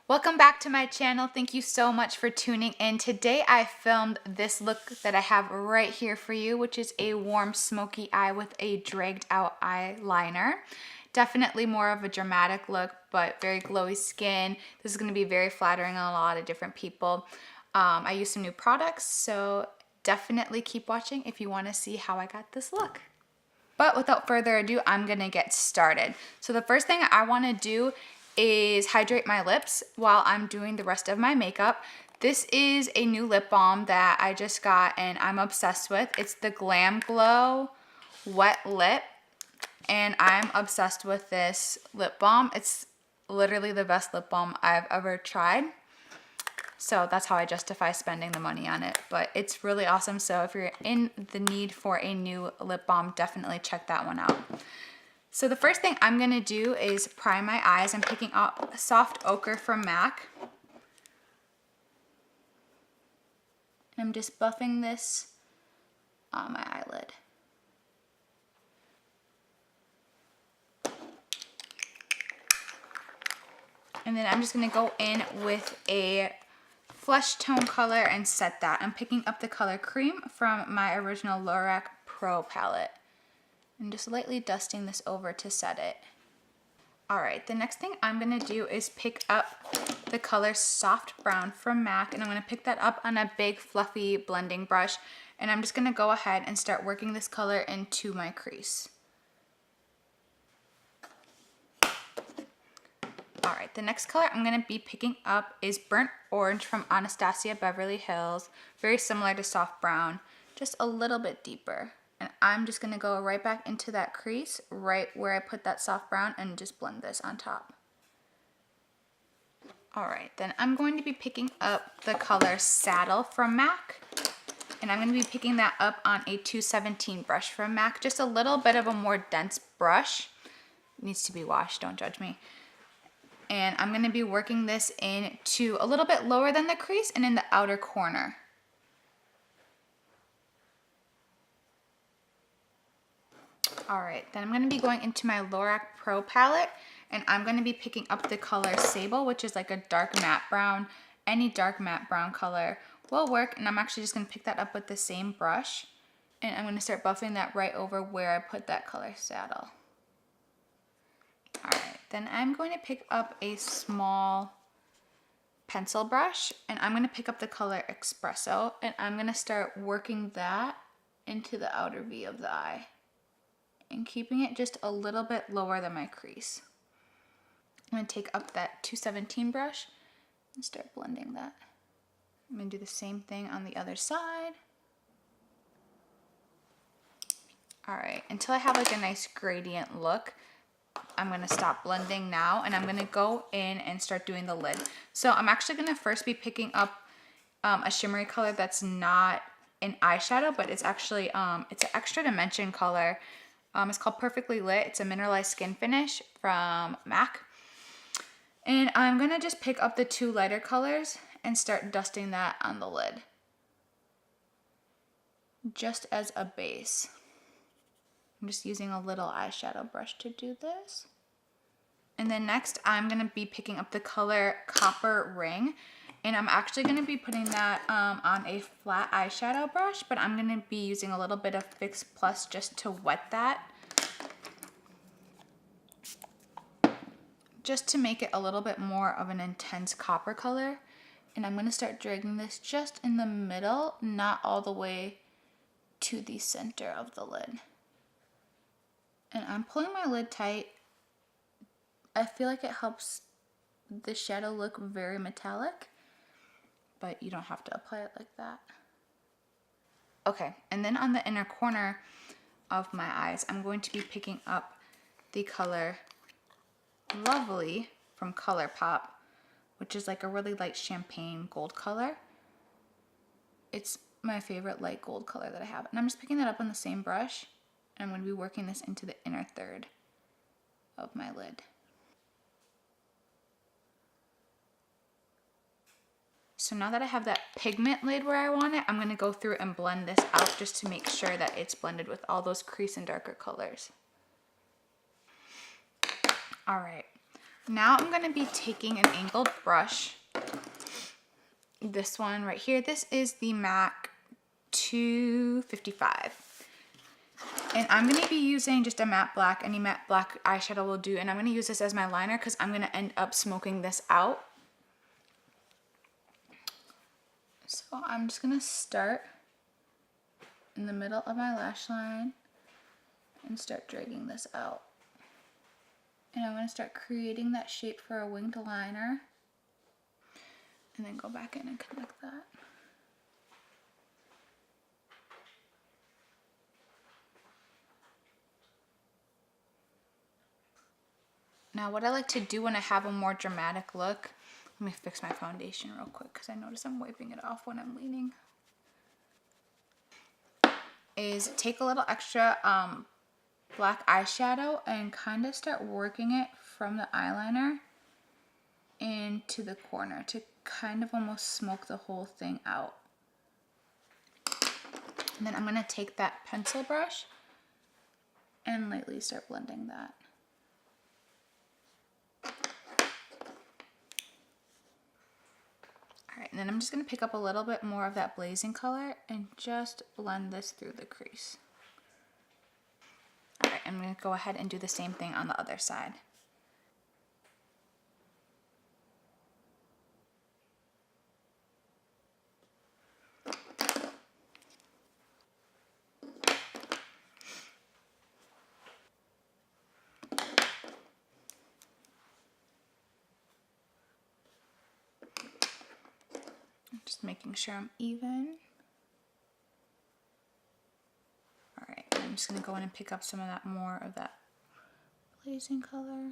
Welcome back to my channel. Thank you so much for tuning in. Today I filmed this look that I have right here for you, which is a warm smoky eye with a dragged out eyeliner. Definitely more of a dramatic look, but very glowy skin. This is going to be very flattering on a lot of different people. I used some new products, so definitely keep watching if you want to see how I got this look. But without further ado, I'm gonna get started. So the first thing I wanna do is hydrate my lips while I'm doing the rest of my makeup. This is a new lip balm that I just got and I'm obsessed with. It's the Glam Glow Wet Lip, and I'm obsessed with this lip balm. It's literally the best lip balm I've ever tried. So that's how I justify spending the money on it. But it's really awesome. So if you're in the need for a new lip balm, definitely check that one out. So the first thing I'm gonna do is prime my eyes. I'm picking up Soft Ochre from MAC. And I'm just buffing this on my eyelid. And then I'm just gonna go in with a flesh tone color and set that. I'm picking up the color Cream from my original Lorac Pro palette. And just lightly dusting this over to set it. All right, the next thing I'm gonna do is pick up the color Soft Brown from MAC, and I'm gonna pick that up on a big fluffy blending brush, and I'm just gonna go ahead and start working this color into my crease. All right, the next color I'm gonna be picking up is Burnt Orange from Anastasia Beverly Hills. Very similar to Soft Brown, just a little bit deeper. And I'm just gonna go right back into that crease, right where I put that Soft Brown, and just blend this on top. All right, then I'm going to be picking up the color Saddle from MAC. And I'm gonna be picking that up on a 217 brush from MAC, just a little bit of a more dense brush. It needs to be washed, don't judge me. And I'm gonna be working this into a little bit lower than the crease and in the outer corner. All right, then I'm gonna be going into my Lorac Pro palette, and I'm gonna be picking up the color Sable, which is like a dark matte brown. Any dark matte brown color will work, and I'm actually just gonna pick that up with the same brush, and I'm gonna start buffing that right over where I put that color Saddle. All right, then I'm going to pick up a small pencil brush, and I'm gonna pick up the color Espresso, and I'm gonna start working that into the outer V of the eye and keeping it just a little bit lower than my crease. I'm gonna take up that 217 brush and start blending that. I'm gonna do the same thing on the other side. All right, until I have like a nice gradient look, I'm gonna stop blending now, and I'm gonna go in and start doing the lid. So I'm actually gonna first be picking up a shimmery color that's not an eyeshadow, but it's actually, it's an extra dimension color. It's called Perfectly Lit. It's a mineralized skin finish from MAC. And I'm gonna just pick up the two lighter colors and start dusting that on the lid, just as a base. I'm just using a little eyeshadow brush to do this. And then next, I'm gonna be picking up the color Copper Ring, and I'm actually gonna be putting that on a flat eyeshadow brush, but I'm gonna be using a little bit of Fix Plus just to wet that, just to make it a little bit more of an intense copper color. And I'm gonna start dragging this just in the middle, not all the way to the center of the lid. And I'm pulling my lid tight. I feel like it helps the shadow look very metallic, but you don't have to apply it like that. Okay, and then on the inner corner of my eyes, I'm going to be picking up the color Lovely from ColourPop, which is like a really light champagne gold color. It's my favorite light gold color that I have. And I'm just picking that up on the same brush, and I'm going to be working this into the inner third of my lid. So now that I have that pigment lid where I want it, I'm gonna go through and blend this out just to make sure that it's blended with all those crease and darker colors. All right, Now I'm gonna be taking an angled brush. This one right here, this is the MAC 255. And I'm gonna be using just a matte black, any matte black eyeshadow will do, and I'm gonna use this as my liner because I'm gonna end up smoking this out. So I'm just gonna start in the middle of my lash line and start dragging this out. And I'm gonna start creating that shape for a winged liner. And then go back in and connect that. Now what I like to do when I have a more dramatic look, let me fix my foundation real quick because I notice I'm wiping it off when I'm leaning, is take a little extra black eyeshadow and kind of start working it from the eyeliner into the corner to kind of almost smoke the whole thing out. And then I'm going to take that pencil brush and lightly start blending that. Alright, and then I'm just going to pick up a little bit more of that blazing color and just blend this through the crease. Alright, I'm going to go ahead and do the same thing on the other side. Just making sure I'm even. Alright, I'm just going to go in and pick up some of that more of that blazing color.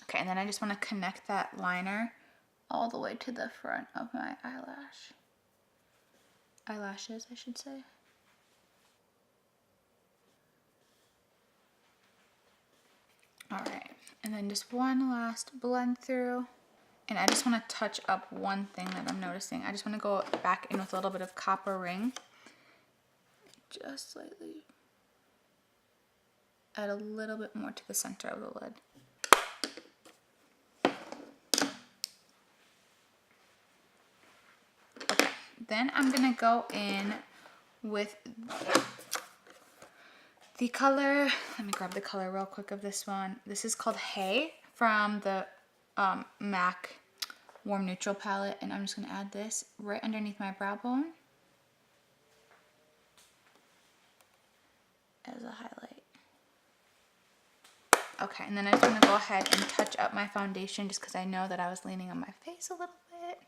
Okay, and then I just want to connect that liner all the way to the front of my eyelashes, I should say. Alright, and then just one last blend through. And I just want to touch up one thing that I'm noticing. I just want to go back in with a little bit of copper ring. Just slightly add a little bit more to the center of the lid. Okay, then I'm going to go in with the color. Let me grab the color real quick of this one. This is called Hay from the MAC Warm Neutral palette, and I'm just going to add this right underneath my brow bone as a highlight. Okay, and then I just want to go ahead and touch up my foundation just because I know that I was leaning on my face a little bit.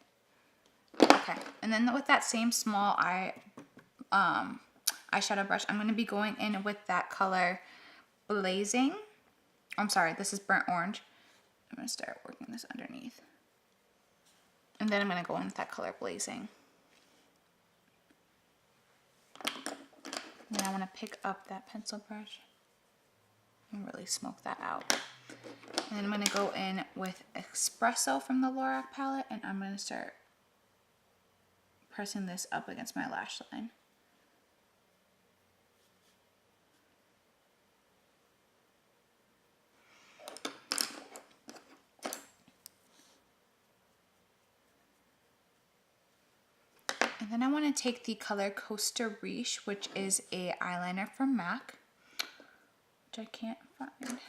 Okay, and then with that same small eyeshadow brush, I'm going to be going in with that color Blazing. I'm sorry, this is Burnt Orange. I'm going to start working this underneath. And then I'm going to go in with that color Blazing. And then I want to pick up that pencil brush and really smoke that out. And then I'm going to go in with Espresso from the Lorac palette, and I'm going to start pressing this up against my lash line. And then I want to take the color Costa Riche, which is a eyeliner from MAC, which I can't find.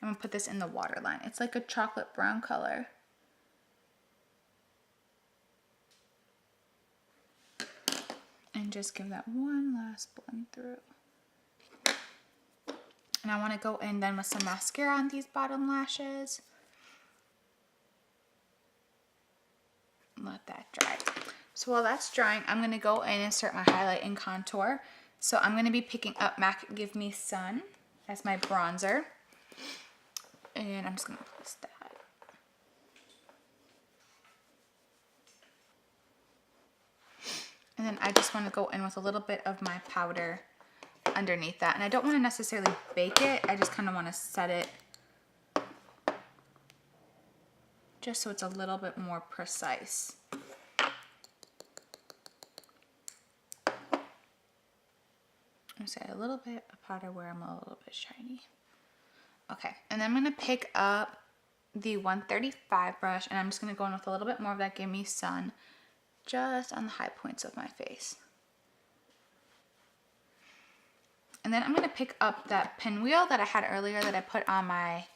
I'm going to put this in the waterline. It's like a chocolate brown color. And just give that one last blend through. And I want to go in then with some mascara on these bottom lashes. Let that dry. So while that's drying, I'm going to go in and start my highlight and contour. So I'm going to be picking up MAC Give Me Sun as my bronzer. And I'm just going to place that. And then I just want to go in with a little bit of my powder underneath that. And I don't want to necessarily bake it. I just kind of want to set it just so it's a little bit more precise. I'm just add a little bit of powder where I'm a little bit shiny. Okay, and then I'm gonna pick up the 135 brush, and I'm just gonna go in with a little bit more of that Gimme Sun just on the high points of my face. And then I'm gonna pick up that pinwheel that I had earlier that I put on my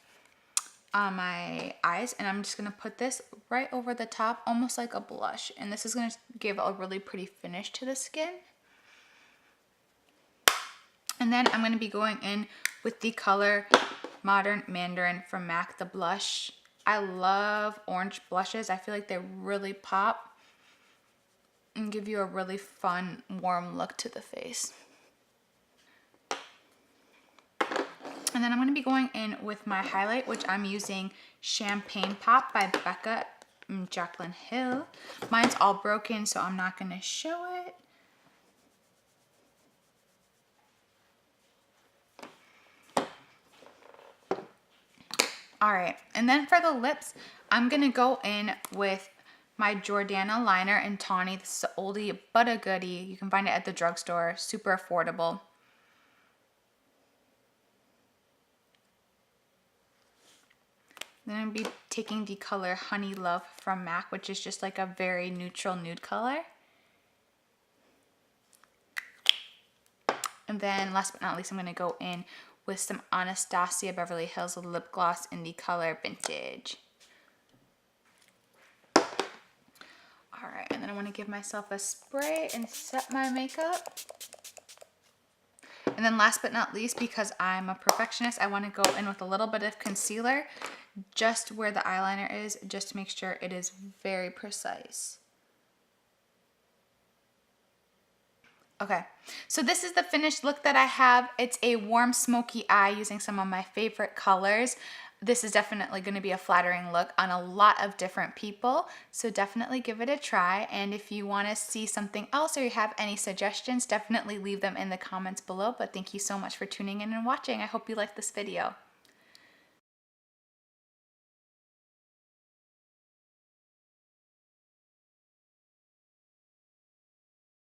eyes, and I'm just gonna put this right over the top, almost like a blush. And this is gonna give a really pretty finish to the skin. And then I'm gonna be going in with the color Modern Mandarin from MAC, the blush. I love orange blushes. I feel like they really pop and give you a really fun, warm look to the face. And then I'm going to be going in with my highlight, which I'm using Champagne Pop by Becca and Jaclyn Hill. Mine's all broken, so I'm not going to show it. All right, and then for the lips, I'm going to go in with my Jordana liner in Tawny. This is an oldie but a goodie. You can find it at the drugstore, super affordable. Then I'm going to be taking the color Honey Love from MAC, which is just like a very neutral nude color. And then last but not least, I'm going to go in with some Anastasia Beverly Hills lip gloss in the color Vintage. All right, and then I want to give myself a spray and set my makeup. And then last but not least, because I'm a perfectionist, I want to go in with a little bit of concealer just where the eyeliner is, just to make sure it is very precise. Okay, so this is the finished look that I have. It's a warm smoky eye using some of my favorite colors. This is definitely going to be a flattering look on a lot of different people, so definitely give it a try. And if you want to see something else or you have any suggestions, definitely leave them in the comments below. But thank you so much for tuning in and watching. I hope you liked this video.